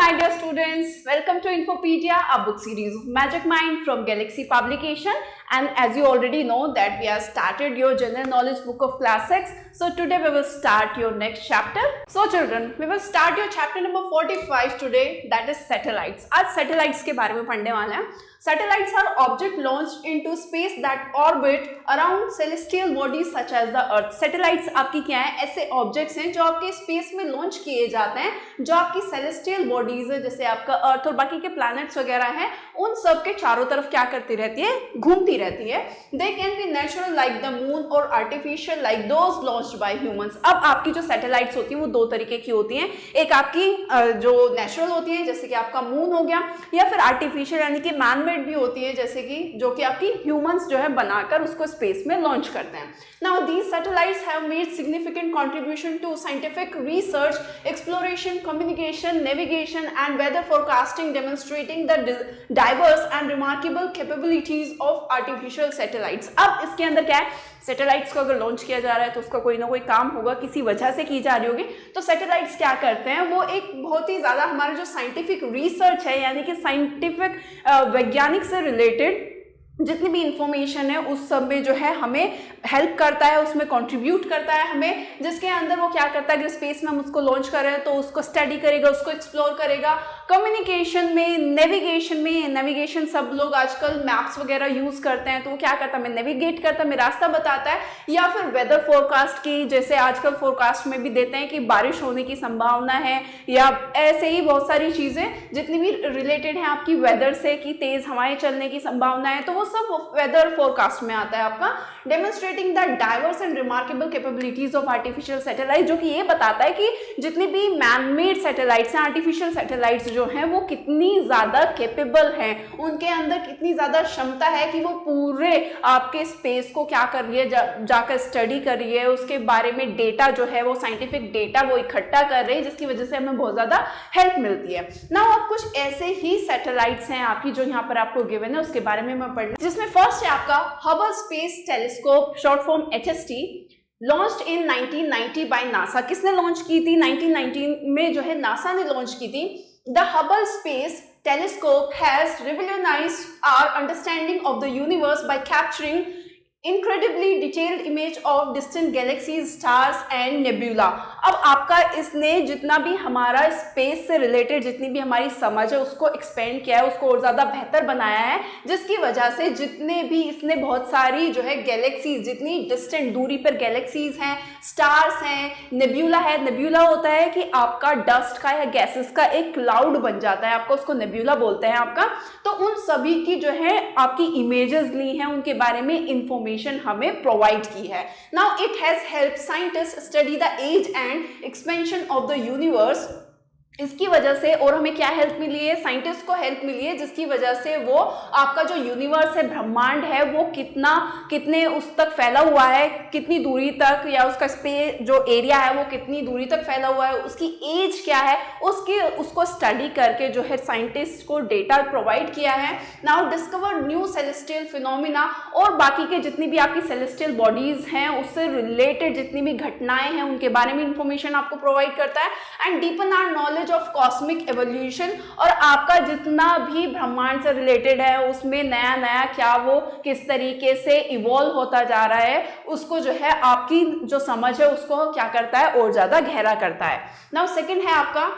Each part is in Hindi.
my dear students, welcome to Infopedia, a book series of Magic Mind from Galaxy Publication. And as you already know that we have started your general knowledge book of class 6. So today we will start your next chapter. So children, we will start your chapter number 45 today, that is satellites. आज satellites के बारे में पढ़ने वाले हैं. Satellites are objects launched into space that orbit around celestial bodies such as the Earth. Satellites आपकी क्या है? ऐसे objects हैं जो आपके स्पेस में लॉन्च किए जाते हैं, जो आपकी celestial bodies है, जैसे आपका अर्थ और बाकी के planets वगैरह हैं, उन सब के चारों तरफ क्या करती रहती है? घूमती रहती है. They can be natural like the moon or artificial like those launched by humans. अब आपकी जो satellites होती हैं वो दो तरीके की होती हैं. एक आपकी जो नेचुरल होती है, जैसे कि आपका मून हो गया, या फिर आर्टिफिशियल यानी कि मैन मेड भी होती है, जैसे कि जो कि आपकी ह्यूमंस जो है बनाकर उसको स्पेस में लॉन्च करते हैं. Now these satellites have made significant contribution to scientific research, exploration, communication, navigation and weather forecasting, demonstrating the diverse and remarkable capabilities of artificial satellites. अब इसके अंदर क्या है? सैटेलाइट्स को अगर लॉन्च किया जा रहा है तो उसका कोई ना कोई काम होगा, किसी वजह से की जा रही होगी. तो सैटेलाइट्स क्या करते हैं? वो एक बहुत ही ज़्यादा हमारा जो साइंटिफिक रिसर्च है, यानी कि साइंटिफिक वैज्ञानिक से रिलेटेड जितनी भी इंफॉर्मेशन है उस सब में जो है हमें हेल्प करता है, उसमें कंट्रीब्यूट करता है हमें, जिसके अंदर वो क्या करता है कि स्पेस में हम उसको लॉन्च कर रहे हैं तो उसको स्टडी करेगा, उसको एक्सप्लोर करेगा. कम्युनिकेशन में, नेविगेशन सब लोग आजकल मैप्स वगैरह यूज करते हैं, तो वो क्या करता है? हमें नेविगेट करता है, हमें रास्ता बताता है. या फिर वेदर फोरकास्ट की, जैसे आजकल फोरकास्ट में भी देते हैं कि बारिश होने की संभावना है, या ऐसे ही बहुत सारी चीजें जितनी भी रिलेटेड है आपकी वेदर से, कि तेज हवाएं चलने की संभावना है, तो वो सब वेदर फोरकास्ट में आता है आपका. Demonstrating the diverse and remarkable capabilities of artificial satellite, जो कि ये बताता है कि जितनी भी मैन मेड सैटेलाइट्स हैं, आर्टिफिशियल सैटेलाइट्स जो हैं, वो कितनी ज्यादा कैपेबल हैं, उनके अंदर कितनी ज्यादा क्षमता है कि वो पूरे आपके स्पेस को क्या कर रही है, जाकर स्टडी कर रही है, उसके बारे में डेटा जो है वो साइंटिफिक डेटा वो इकट्ठा कर रही है, जिसकी वजह से हमें बहुत ज्यादा हेल्प मिलती है. नाउ अब कुछ ऐसे ही सैटेलाइट्स हैं आपकी जो यहाँ पर आपको गिवन है, उसके बारे में मैं पढ़, जिसमें फर्स्ट है आपका Hubble space telescope, short form HST, launched in 1990 by NASA. किसने लॉन्च की थी? 1990 में जो है नासा ने लॉन्च की थी. The Hubble space telescope has revolutionized our understanding of the universe by capturing incredibly detailed image of distant galaxies, stars and nebula. अब आपका इसने जितना भी हमारा स्पेस से रिलेटेड जितनी भी हमारी समझ है उसको एक्सपेंड किया है, उसको और ज़्यादा बेहतर बनाया है, जिसकी वजह से जितने भी इसने बहुत सारी जो है गैलेक्सीज, जितनी डिस्टेंट दूरी पर गैलेक्सीज हैं, स्टार्स हैं, नेब्यूला है. नेब्यूला होता है कि आपका डस्ट का या गैसेस का एक क्लाउड बन जाता है, आपको उसको नेब्यूला बोलते हैं आपका. तो उन सभी की जो है आपकी इमेजेस ली हैं, उनके बारे में इंफॉर्मेशन हमें प्रोवाइड की है. Now it has help scientist study the age and expansion of the universe. इसकी वजह से और हमें क्या हेल्प मिली है? साइंटिस्ट को हेल्प मिली है, जिसकी वजह से वो आपका जो यूनिवर्स है, ब्रह्मांड है, वो कितने उस तक फैला हुआ है, कितनी दूरी तक, या उसका स्पेस जो एरिया है वो कितनी दूरी तक फैला हुआ है, उसकी एज क्या है, उसको स्टडी करके जो है साइंटिस्ट को डेटा प्रोवाइड किया है. Now discover new celestial phenomena, और बाकी के जितनी भी आपकी सेलेस्टियल बॉडीज हैं उससे रिलेटेड जितनी भी घटनाएं हैं उनके बारे में इंफॉर्मेशन आपको प्रोवाइड करता है. And deepen our knowledge of cosmic evolution, और आपका जितना भी ब्रह्मांड से रिलेटेड है उसमें नया नया क्या वो किस तरीके से इवॉल्व होता जा रहा है, उसको जो है आपकी जो समझ है उसको क्या करता है और ज्यादा गहरा करता है. नाउ सेकंड है आपका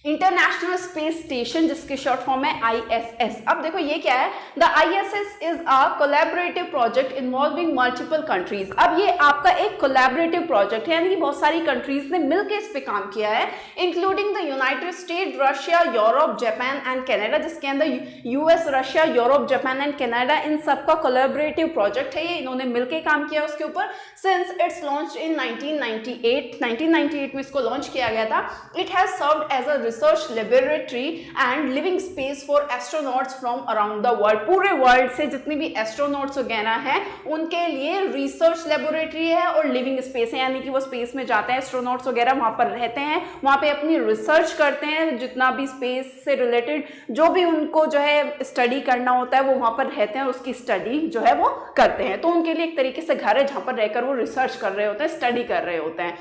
इंटरनेशनल स्पेस स्टेशन, जिसके शॉर्ट फॉर्म है ISS. अब देखो ये क्या है? The ISS is a collaborative project involving multiple countries. अब ये आपका एक कोलैबोरेटिव प्रोजेक्ट है, यानी कि बहुत सारी कंट्रीज ने मिलकर इस पे काम किया है, including the United State, Russia, Europe, Japan and Canada, जिसके अंदर US, Russia, Europe, Japan and Canada, इन सबका कोलैबोरेटिव प्रोजेक्ट है. ये इन्होंने मिलकर काम किया उसके ऊपर सिंस इट्स लॉन्च इन 1998 में इसको लॉन्च किया गया था. It has served as a research laboratory and living space for astronauts from around the world. पूरे वर्ल्ड से जितने भी एस्ट्रोनॉट्स वगैरह हैं उनके लिए रिसर्च लेबोरेटरी है और लिविंग स्पेस है, यानी कि वो स्पेस में जाते हैं, एस्ट्रोनॉट्स वगैरह वहां पर रहते हैं, वहां पे अपनी रिसर्च करते हैं, जितना भी स्पेस से रिलेटेड जो भी उनको जो है स्टडी करना होता है वो वहां पर रहते हैं, उसकी स्टडी जो है वो करते हैं. तो उनके लिए एक तरीके से घर है जहां पर रहकर वो रिसर्च कर रहे होते हैं, स्टडी कर रहे होते हैं,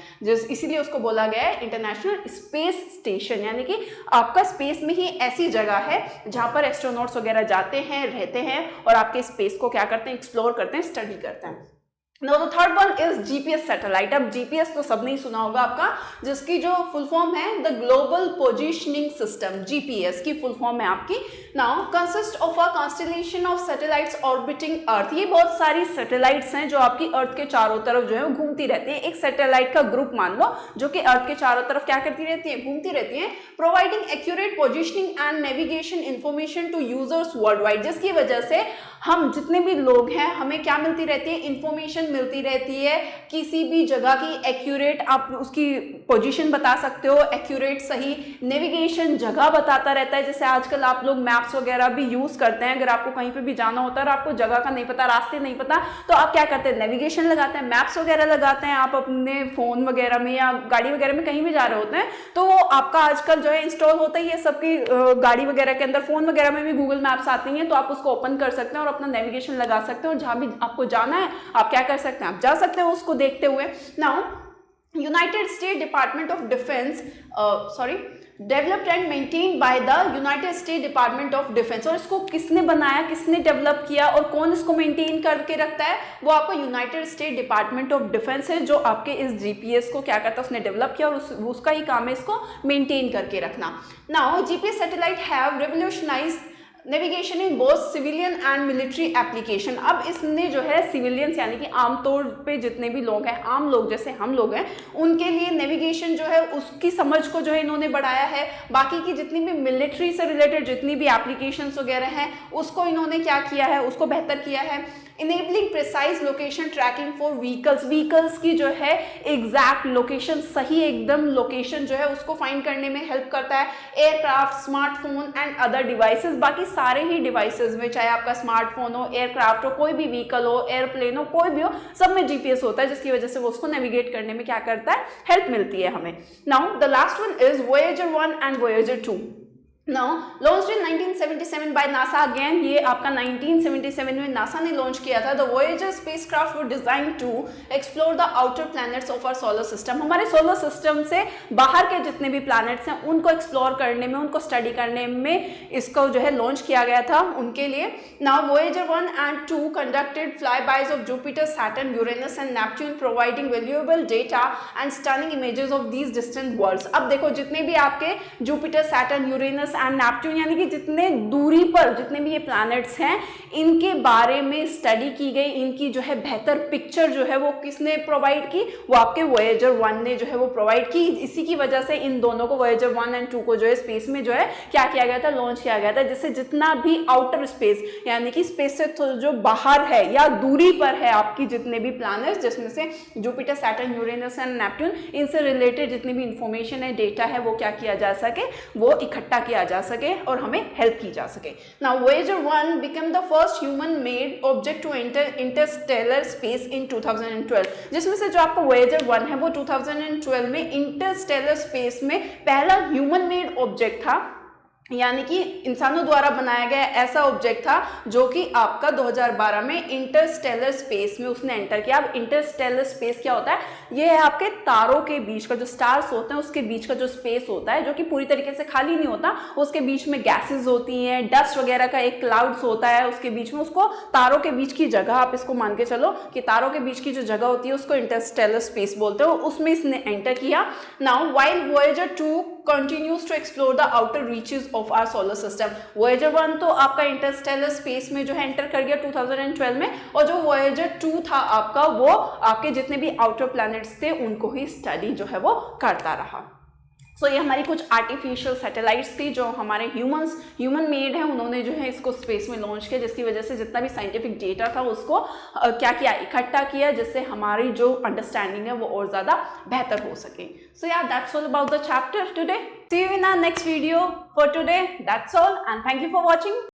इसीलिए उसको बोला गया है इंटरनेशनल स्पेस स्टेशन, यानी कि आपका स्पेस में ही ऐसी जगह है जहां पर एस्ट्रोनॉट्स वगैरह जाते हैं, रहते हैं और आपके स्पेस को क्या करते हैं, एक्सप्लोर करते हैं, स्टडी करते हैं। Now the third one is GPS satellite। अब GPS तो सबने ही सुना होगा आपका, जिसकी जो फुल फॉर्म है the global positioning system, GPS की फुल फॉर्म है आपकी। Now consist of a constellation of satellites orbiting earth. ये बहुत सारी सैटेलाइट्स हैं जो आपकी अर्थ के चारों तरफ जो है घूमती रहती है। एक सैटेलाइट का ग्रुप मान लो जो कि अर्थ के चारों तरफ क्या करती रहती है, घूमती रहती है, providing accurate positioning and navigation information to users world wide, जिसकी वजह से हम जितने भी लोग हैं हमें क्या मिलती रहती है, इंफॉर्मेशन मिलती रहती है, किसी भी जगह की एक्यूरेट आप उसकी पोजीशन बता सकते हो, एक्यूरेट सही नेविगेशन जगह बताता रहता है। जैसे आजकल आप लोग मैप्स वगैरह भी यूज करते हैं, अगर आपको कहीं पे भी जाना होता है और आपको जगह का नहीं पता, रास्ते नहीं पता, तो आप क्या करते हैं, नेविगेशन लगाते हैं, मैप्स वगैरह लगाते हैं, आप अपने फोन वगैरह में या गाड़ी वगैरह में कहीं भी जा रहे होते हैं तो आपका आजकल जो है इंस्टॉल होता ही है सबकी गाड़ी वगैरह के अंदर, फोन वगैरह में भी गूगल मैप्स आती हैं, तो आप उसको ओपन कर सकते हैं और अपना नेविगेशन लगा सकते हैं और जहां भी आपको जाना है आप क्या कर सकते हैं, आप जा सकते हैं उसको देखते हुए। Now United state department of defence developed and maintained by the United state department of defence. और इसको किसने बनाया, किसने डेवलप किया और कौन इसको मेंटेन करके रखता है, वो आपको United state department of defence है जो आपके इस जीपीएस को क्या करता है, उसने डेवलप किया और उसका ही काम है इसको मेंटेन करके रखना। Now GPS satellite have revolutionised navigation in both civilian and military application. अब इसने जो है सिविलियंस यानी कि आमतौर पे जितने भी लोग हैं, आम लोग जैसे हम लोग हैं, उनके लिए नेविगेशन जो है उसकी समझ को जो है इन्होंने बढ़ाया है। बाकी की जितनी भी मिलिट्री से रिलेटेड जितनी भी एप्लीकेशंस वगैरह हैं उसको इन्होंने क्या किया है, उसको बेहतर किया है। Enabling precise location tracking for vehicles की जो है एग्जैक्ट लोकेशन, सही एकदम लोकेशन जो है उसको फाइंड करने में हेल्प करता है। Aircraft, smartphone and other devices, बाकी सारे ही डिवाइसेस में, चाहे आपका स्मार्टफोन हो, एयरक्राफ्ट हो, कोई भी व्हीकल हो, एयरप्लेन हो, कोई भी हो, सब में जीपीएस होता है, जिसकी वजह से वो उसको नेविगेट करने में क्या करता है, हेल्प मिलती है हमें। Now the last one is Voyager 1 and Voyager 2। Now, launched in 1977 by NASA again, ये आपका 1977 में नासा ने लॉन्च किया था। The Voyager spacecraft were designed to explore the outer planets of our solar system। हमारे सोलर सिस्टम से बाहर के जितने भी प्लैनेट्स हैं उनको एक्सप्लोर करने में, उनको स्टडी करने में इसको जो है लॉन्च किया गया था उनके लिए। Now, Voyager 1 and 2 conducted flybys of Jupiter, Saturn, Uranus and Neptune, providing valuable data and stunning images of these distant worlds। अब देखो जितने भी आपके Jupiter, Saturn, Uranus and Neptune यानी कि जितने दूरी पर जितने भी ये प्लैनेट्स हैं इनके बारे में स्टडी की गई, इनकी जो है बेहतर पिक्चर जो है वो किसने प्रोवाइड की, वो आपके वोयेजर 1 ने जो है वो प्रोवाइड की। इसी की वजह से इन दोनों को, वोयेजर 1 एंड 2 को जो है स्पेस में जो है क्या किया गया था, लॉन्च किया गया था, जिससे जितना भी आउटर स्पेस यानी कि स्पेस से जो बाहर है या दूरी पर है आपकी जितने भी प्लैनेट्स, जिसमें से Jupiter, Saturn, Uranus and Neptune, इनसे रिलेटेड जितनी भी इंफॉर्मेशन है, डेटा है, वो क्या किया जा सके, वो इकट्ठा किया जा सके और हमें हेल्प की जा सके। Now Voyager 1 became the first human made object to enter interstellar space in 2012, जिसमें से जो आपका वोयेजर 1 है वो 2012 में इंटरस्टेलर स्पेस में पहला ह्यूमन मेड ऑब्जेक्ट था, यानी कि इंसानों द्वारा बनाया गया ऐसा ऑब्जेक्ट था जो कि आपका 2012 में इंटरस्टेलर स्पेस में उसने एंटर किया। अब इंटरस्टेलर स्पेस क्या होता है, ये है आपके तारों के बीच का, जो स्टार्स होते हैं उसके बीच का जो स्पेस होता है, जो कि पूरी तरीके से खाली नहीं होता, उसके बीच में गैसेस होती हैं, डस्ट वगैरह का एक क्लाउड्स होता है उसके बीच में, उसको तारों के बीच की जगह आप इसको मान के चलो कि तारों के बीच की जो जगह होती है उसको इंटरस्टेलर स्पेस बोलते हो, उसमें इसने एंटर किया। Now while Voyager 2 continues to explore the outer reaches of our solar system। Voyager 1 तो आपका इंटरस्टेलर स्पेस में जो है एंटर कर गया 2012 में, और जो Voyager 2 था आपका वो आपके जितने भी आउटर प्लैनेट्स थे उनको ही स्टडी जो है वो करता रहा। सो ये हमारी कुछ आर्टिफिशियल सैटेलाइट्स थी जो हमारे ह्यूमन मेड हैं, उन्होंने जो है इसको स्पेस में लॉन्च किया, जिसकी वजह से जितना भी साइंटिफिक डेटा था उसको क्या किया, इकट्ठा किया, जिससे हमारी जो अंडरस्टैंडिंग है वो और ज़्यादा बेहतर हो सके। So yeah that's all about the chapter today. See you in our next video. For today that's all and thank you for watching.